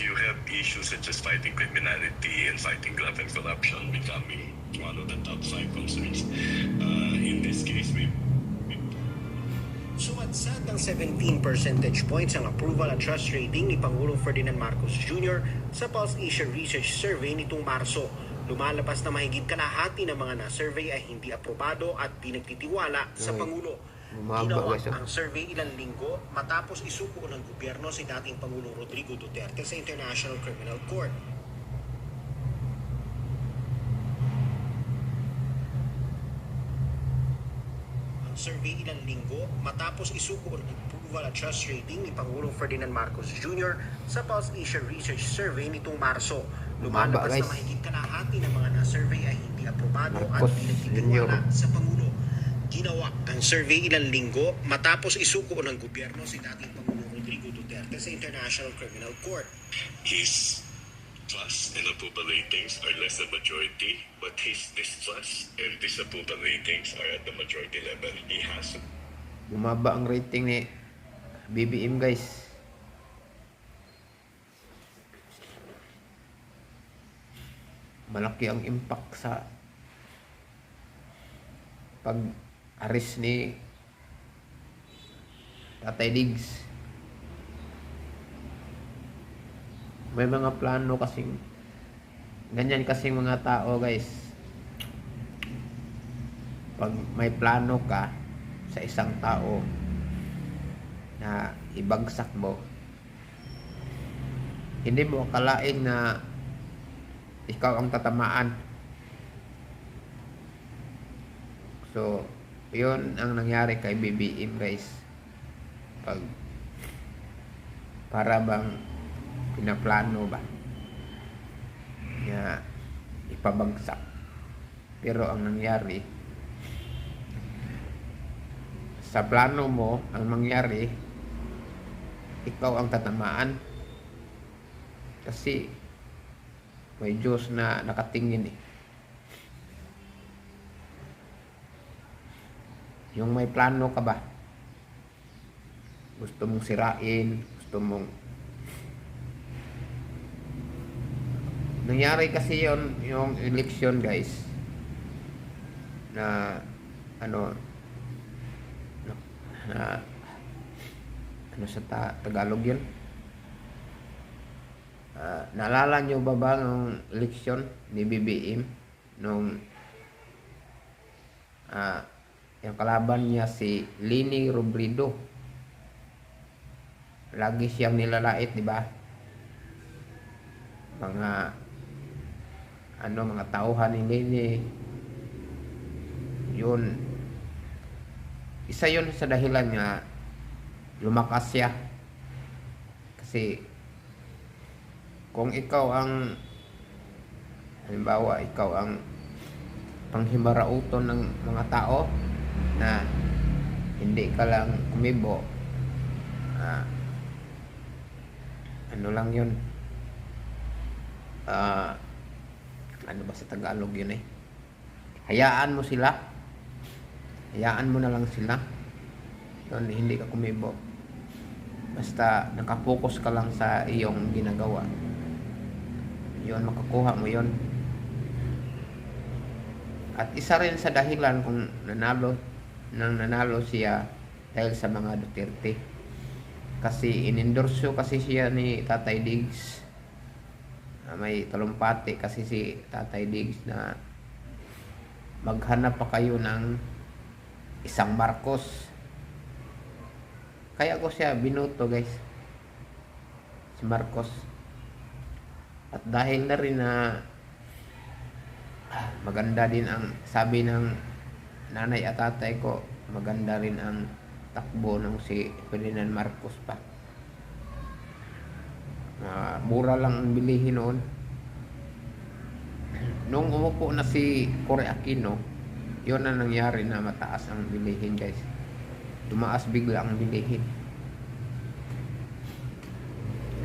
you have issues such as fighting criminality and fighting graft and corruption becoming one of the top 5 concerns. In this case, we Sumadsad ng 17 percentage points ang approval at trust rating ni Pangulong Ferdinand Marcos Jr. sa Pulse Asia Research Survey nitong Marso. Lumalabas na mahigit kalahati ng mga na-survey ay hindi aprobado at pinagtitiwala sa Pangulo. Ginawa ang survey ilang linggo matapos isuko ng gobyerno si dating Pangulong Rodrigo Duterte sa International Criminal Court. Survey ilang linggo matapos isuko ng approval at trust rating ni Pangulong Ferdinand Marcos Jr. sa Pulse Asia Research Survey nitong Marso. Lumalabas na mahigit kalahati ng mga na-survey ay hindi aprobado at pinagtitiwala sa Pangulo. Ginawa ang survey ilang linggo matapos isuko ng gobyerno si dating Pangulong Rodrigo Duterte sa International Criminal Court. his trust and approval ratings are less than majority, but his distrust and disapproval ratings are at the majority level. He has Bumaba ang rating ni BBM, guys. Malaki ang impact sa pag-arrest ni Tatay Diggs. May mga plano kasing ganyan kasing mga tao, guys. Pag may plano ka sa isang tao na ibagsak mo, hindi mo akalain na ikaw ang tatamaan. So, yun ang nangyari kay BBM, guys. Para bang pinaplano ba na ipabagsak, pero ang nangyari sa plano mo, ang mangyari ikaw ang tatamaan kasi may Diyos na nakatingin eh. Yung may plano ka ba, gusto mong sirain, gusto mong nangyari kasi yung election, guys, na sa Tagalog yun, naalala nyo ba ng election ni BBM nung yung kalaban niya si Leni Robredo? Lagi siyang nilalait, di ba? Mga tauhan ni Leni. Yun, isa yun sa dahilan nga lumakas siya. Kasi kung ikaw ang, halimbawa, ikaw ang panghimarauton ng mga tao na hindi ka lang kumibo, lang yun, ano ba sa Tagalog yun eh, hayaan mo sila, hayaan mo na lang sila yun, hindi ka kumibo, basta nakapokus ka lang sa iyong ginagawa, yun, makakuha mo yun. At isa rin sa dahilan kung nanalo siya dahil sa mga Duterte, kasi inendorso kasi siya ni Tatay Diggs. May talumpati kasi si Tatay Diggs na maghanap pa kayo ng isang Marcos. Kaya ko siya binuto, guys, si Marcos. At dahil na rin na maganda din ang sabi ng nanay at tatay ko, maganda rin ang takbo ng si Ferdinand Marcos pa. Mura lang ang bilihin noon. Nung umupo na si Cory Aquino, yun na nangyari na mataas ang bilihin, guys. Tumaas bigla ang bilihin.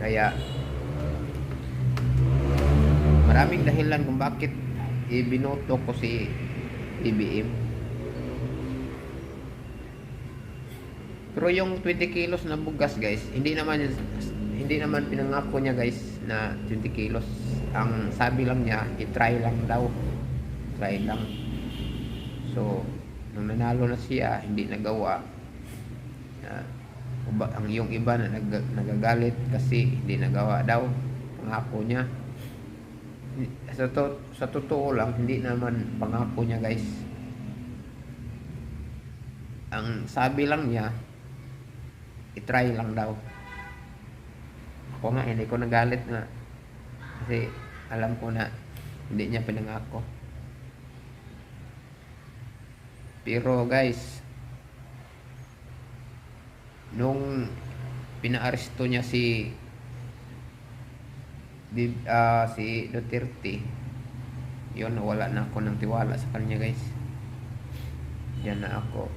Kaya maraming dahilan kung bakit ibinoto ko si BBM. Pero yung 20 kilos na bugas, guys, hindi hindi naman pinangako niya guys na 20 kilos. Ang sabi lang niya, i-try lang daw. Try lang. So, nung nanalo na siya, hindi nagawa. Ang yung iba na nagagalit kasi hindi nagawa daw. Pangako niya. Sa totoo lang, hindi naman pangako niya guys. Ang sabi lang niya, i-try lang daw. Ako nga, hindi ko nagalit nga. Kasi alam ko na hindi niya pinangako. Pero guys, nung pinaaresto niya si Duterte, yun, wala na ako ng tiwala sa kanya guys. Yan na ako.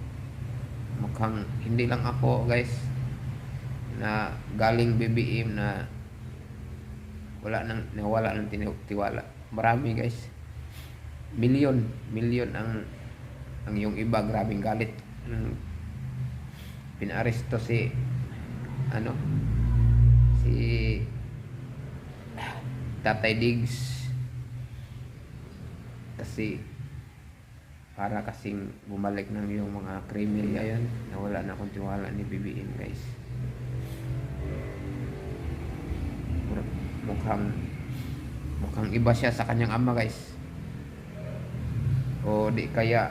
Mukhang hindi lang ako guys na galing BBM na nawala ng tiwala. Marami guys. Milyon ang yung iba, grabing galit. Pinaaresto si Tatay Diggs kasi para kasing bumalik ng yung mga krimen ngayon, nawala na akong tiwala ni BBM guys. Mukhang iba siya sa kanyang ama guys, o di kaya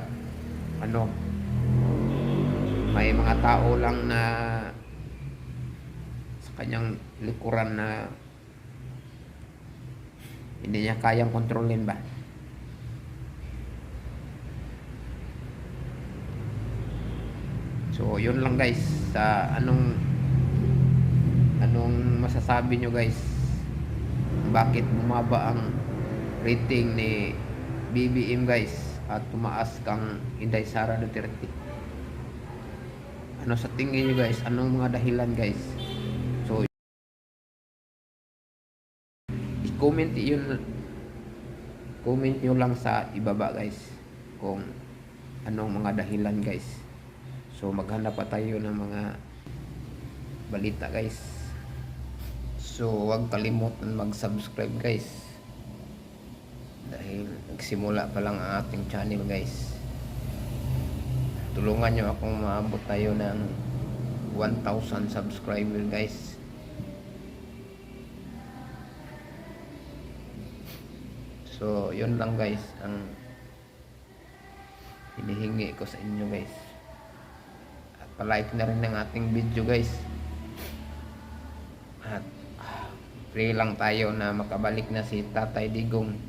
may mga tao lang na sa kanyang likuran na hindi niya kayang kontrolin ba. So yun lang guys, sa anong masasabi nyo guys, bakit bumaba ang rating ni BBM guys at tumaas kang Inday Sara Duterte? Ano sa tingin nyo guys? Anong mga dahilan guys? So comment nyo lang sa ibaba guys kung anong mga dahilan guys. So maghanap pa tayo ng mga balita guys. So huwag kalimutan mag-subscribe guys, dahil nagsimula pa lang ang ating channel guys. Tulungan nyo akong maabot tayo ng 1,000 subscriber guys. So yun lang guys ang hinihingi ko sa inyo guys. At palike na rin ang ating video guys. At pray lang tayo na makabalik na si Tatay Digong